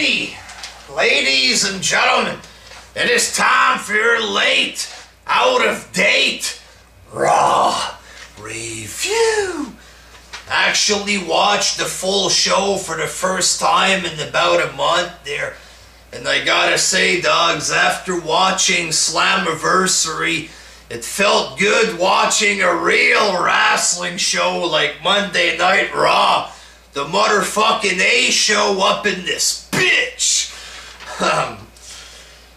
Alrighty, ladies and gentlemen, it is time for your late, out of date, Raw review. I actually watched the full show for the first time in about a month there. And I gotta say, dogs, after watching Slammiversary, it felt good watching a real wrestling show like Monday Night Raw. The motherfucking A Show up in this bitch.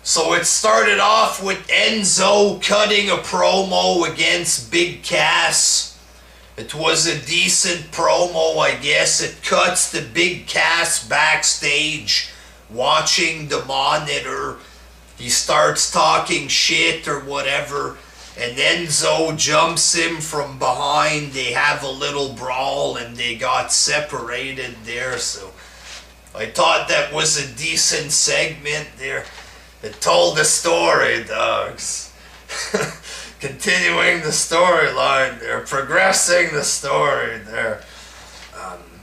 So it started off with Enzo cutting a promo against Big Cass. It was a decent promo, I guess. It cuts to Big Cass backstage watching the monitor. He starts talking shit or whatever, and Enzo jumps him from behind. They have a little brawl and they got separated there, so I thought that was a decent segment there. It told the story, dogs. Continuing the storyline there, progressing the story there.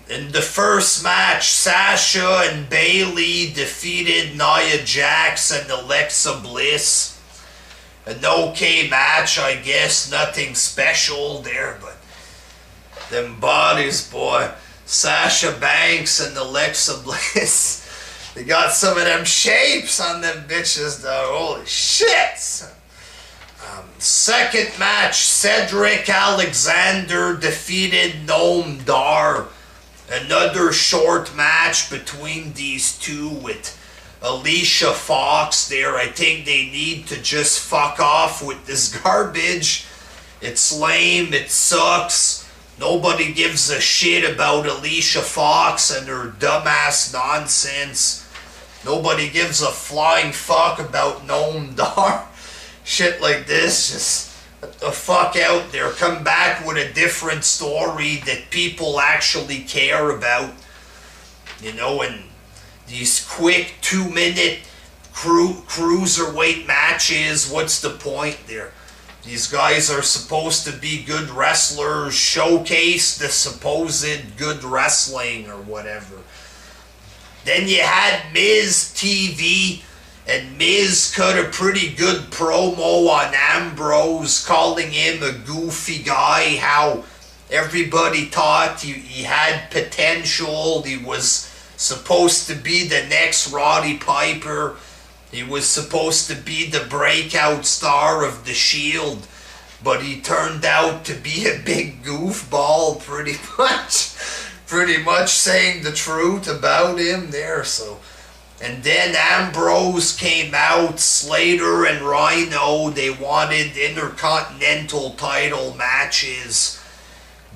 In the first match, Sasha and Bayley defeated Nia Jax and Alexa Bliss. An okay match, I guess, nothing special there, but them bodies, boy. Sasha Banks and Alexa Bliss, they got some of them shapes on them bitches, though. Holy shit! Second match, Cedric Alexander defeated Noam Dar. Another short match between these two with Alicia Fox there. I think they need to just fuck off with this garbage. It's lame, it sucks. Nobody gives a shit about Alicia Fox and her dumbass nonsense. Nobody gives a flying fuck about Noam Dar. Shit like this, just get the fuck out there. Come back with a different story that people actually care about. You know, and these quick 2-minute cruiserweight matches, what's the point there? These guys are supposed to be good wrestlers, showcase the supposed good wrestling or whatever. Then you had Miz TV, and Miz cut a pretty good promo on Ambrose, calling him a goofy guy, how everybody thought he had potential. He was supposed to be the next Roddy Piper. He was supposed to be the breakout star of the Shield, but he turned out to be a big goofball, pretty much saying the truth about him there, so. And then Ambrose came out, Slater and Rhino, they wanted Intercontinental title matches.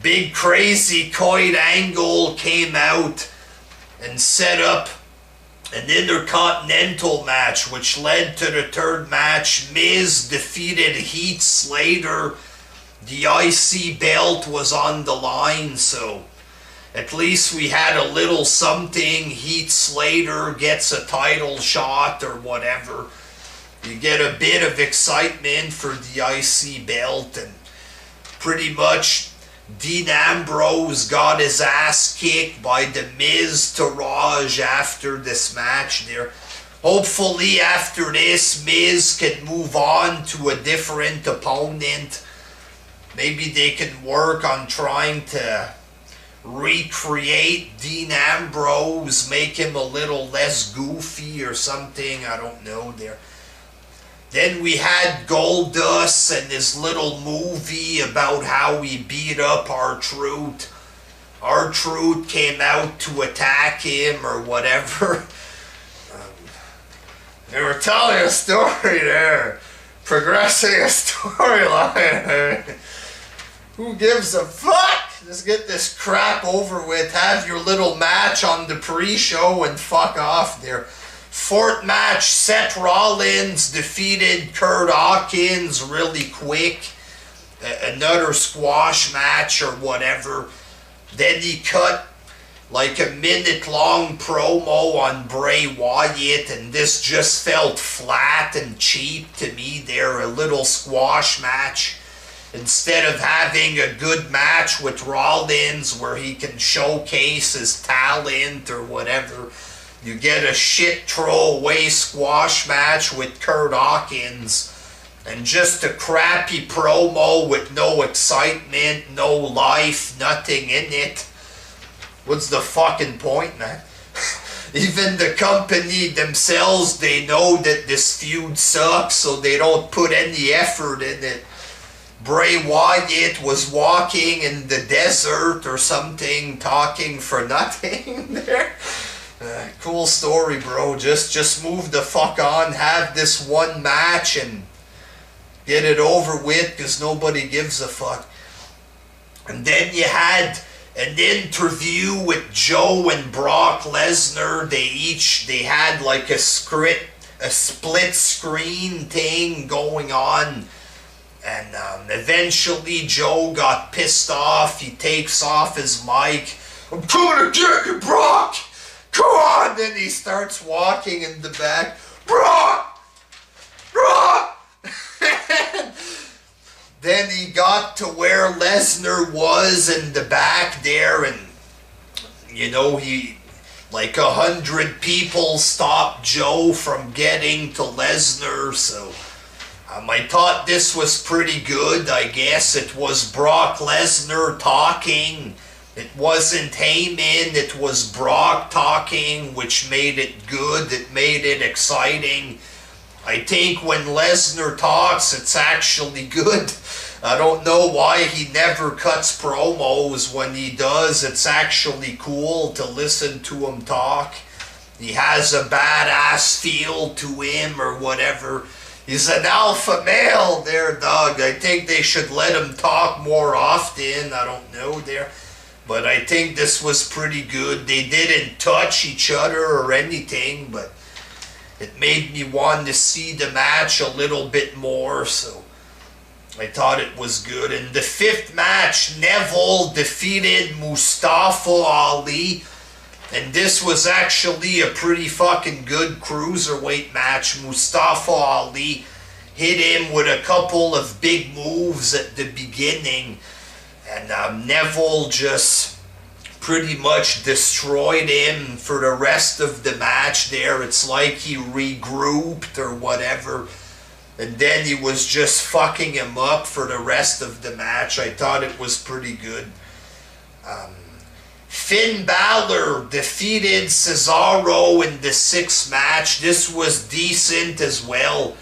Big Crazy Coit Angle came out and set up an Intercontinental match, which led to the third match. Miz defeated Heath Slater. The IC belt was on the line, so at least we had a little something. Heath Slater gets a title shot or whatever. You get a bit of excitement for the IC belt, and pretty much Dean Ambrose got his ass kicked by the Miz Taraj after this match there. Hopefully after this, Miz can move on to a different opponent. Maybe they can work on trying to recreate Dean Ambrose, make him a little less goofy or something, I don't know there. Then we had Goldust and his little movie about how he beat up RTruth. RTruth came out to attack him or whatever. They were telling a story there, progressing a storyline. Who gives a fuck? Just get this crap over with. Have your little match on the pre-show and fuck off there. Fourth match, Seth Rollins defeated Kurt Hawkins really quick. Another squash match or whatever. Then he cut like a minute-long promo on Bray Wyatt, and this just felt flat and cheap to me there. A little squash match. Instead of having a good match with Rollins where he can showcase his talent or whatever, You get a shit throwaway squash match with Kurt Hawkins. And just a crappy promo with no excitement, no life, nothing in it. What's the fucking point, man? Even the company themselves, they know that this feud sucks, so they don't put any effort in it. Bray Wyatt was walking in the desert or something, talking for nothing there. Cool story, bro. Just move the fuck on, have this one match and get it over with, because nobody gives a fuck. And then you had an interview with Joe and Brock Lesnar. They had like a split screen thing going on. And eventually Joe got pissed off. He takes off his mic. I'm coming to get you, Brock! Come on! Then he starts walking in the back. Brock! Brock! Then he got to where Lesnar was in the back there, and you know, like 100 people stopped Joe from getting to Lesnar. So I thought this was pretty good. I guess it was Brock Lesnar talking. It wasn't Heyman, it was Brock talking, which made it good. It made it exciting. I think when Lesnar talks, it's actually good. I don't know why he never cuts promos. When he does, it's actually cool to listen to him talk. He has a badass feel to him or whatever. He's an alpha male there, dog. I think they should let him talk more often. I don't know there. But I think this was pretty good. They didn't touch each other or anything, but it made me want to see the match a little bit more, so I thought it was good. In the fifth match, Neville defeated Mustafa Ali, and this was actually a pretty fucking good cruiserweight match. Mustafa Ali hit him with a couple of big moves at the beginning, and Neville just pretty much destroyed him for the rest of the match there. It's like he regrouped or whatever, and then he was just fucking him up for the rest of the match. I thought it was pretty good. Finn Balor defeated Cesaro in the sixth match. This was decent as well.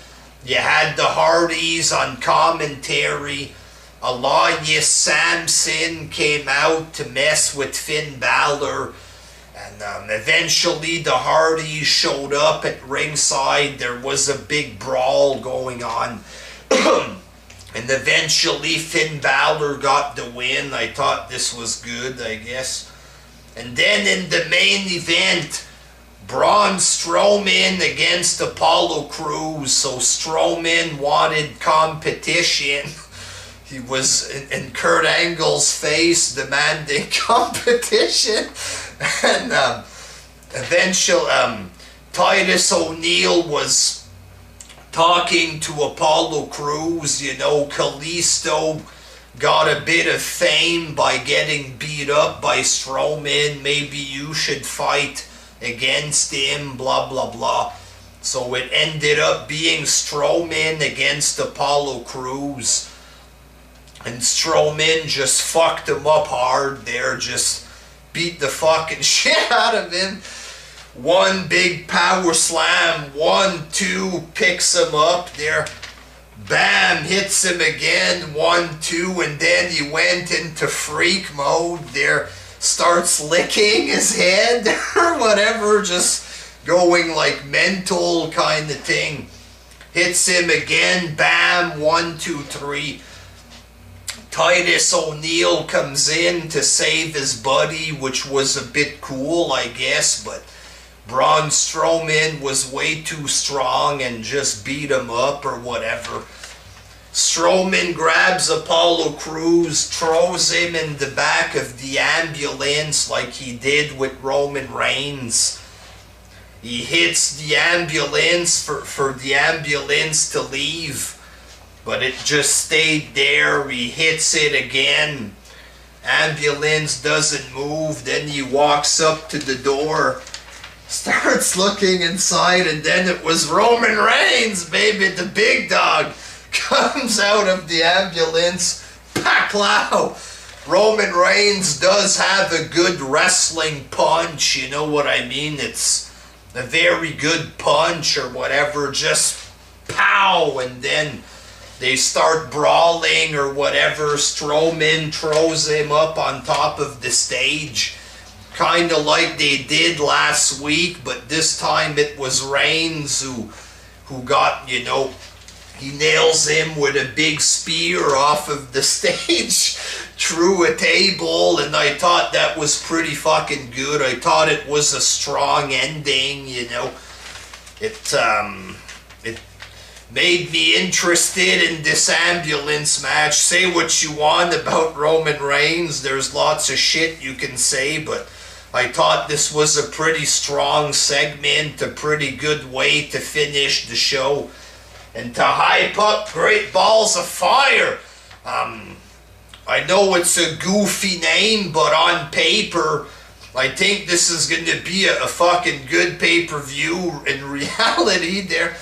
You had the Hardys on commentary. Elias Samson came out to mess with Finn Balor, and eventually the Hardys showed up at ringside. There was a big brawl going on, and eventually Finn Balor got the win. I thought this was good, I guess. And then in the main event, Braun Strowman against Apollo Crews. So Strowman wanted competition. He was in Kurt Angle's face demanding competition. And eventually Titus O'Neil was talking to Apollo Crews. You know, Kalisto got a bit of fame by getting beat up by Strowman. Maybe you should fight against him, blah, blah, blah. So it ended up being Strowman against Apollo Crews. And Strowman just fucked him up hard there, just beat the fucking shit out of him. One big power slam, 1-2, picks him up there. Bam, hits him again, 1-2, and then he went into freak mode there. Starts licking his head or whatever, just going like mental kind of thing. Hits him again, bam, 1-2-3. Titus O'Neil comes in to save his buddy, which was a bit cool, I guess, but Braun Strowman was way too strong and just beat him up or whatever. Strowman grabs Apollo Crews, throws him in the back of the ambulance like he did with Roman Reigns. He hits the ambulance for the ambulance to leave, but it just stayed there. He hits it again. Ambulance doesn't move. Then he walks up to the door, starts looking inside, and then it was Roman Reigns, baby, the big dog, comes out of the ambulance. Paclow! Roman Reigns does have a good wrestling punch, you know what I mean? It's a very good punch or whatever, just pow, and then they start brawling or whatever. Strowman throws him up on top of the stage, kind of like they did last week, but this time it was Reigns who got, you know, he nails him with a big spear off of the stage through a table, and I thought that was pretty fucking good. I thought it was a strong ending, you know. It made me interested in this ambulance match. Say what you want about Roman Reigns, there's lots of shit you can say, but I thought this was a pretty strong segment, a pretty good way to finish the show and to hype up Great Balls of Fire. I know it's a goofy name, but on paper, I think this is going to be a fucking good pay-per-view. In reality, there,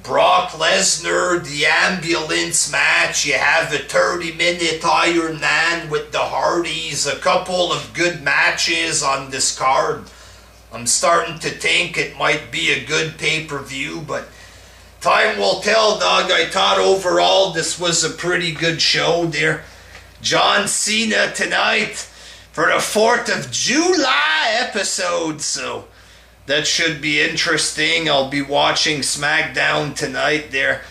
Brock Lesnar, the ambulance match, you have a 30-minute Iron Man with the Hardys, a couple of good matches on this card. I'm starting to think it might be a good pay-per-view, but time will tell, dog. I thought overall this was a pretty good show there. John Cena tonight for the 4th of July episode, so that should be interesting. I'll be watching SmackDown tonight there.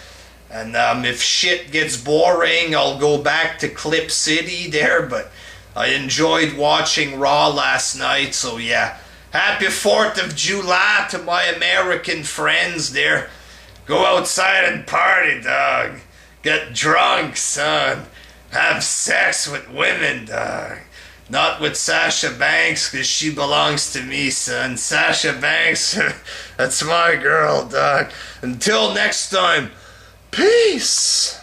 And if shit gets boring, I'll go back to Clip City there. But I enjoyed watching Raw last night, so yeah. Happy 4th of July to my American friends there. Go outside and party, dog. Get drunk, son. Have sex with women, dog. Not with Sasha Banks, because she belongs to me, son. Sasha Banks, that's my girl, dog. Until next time, peace.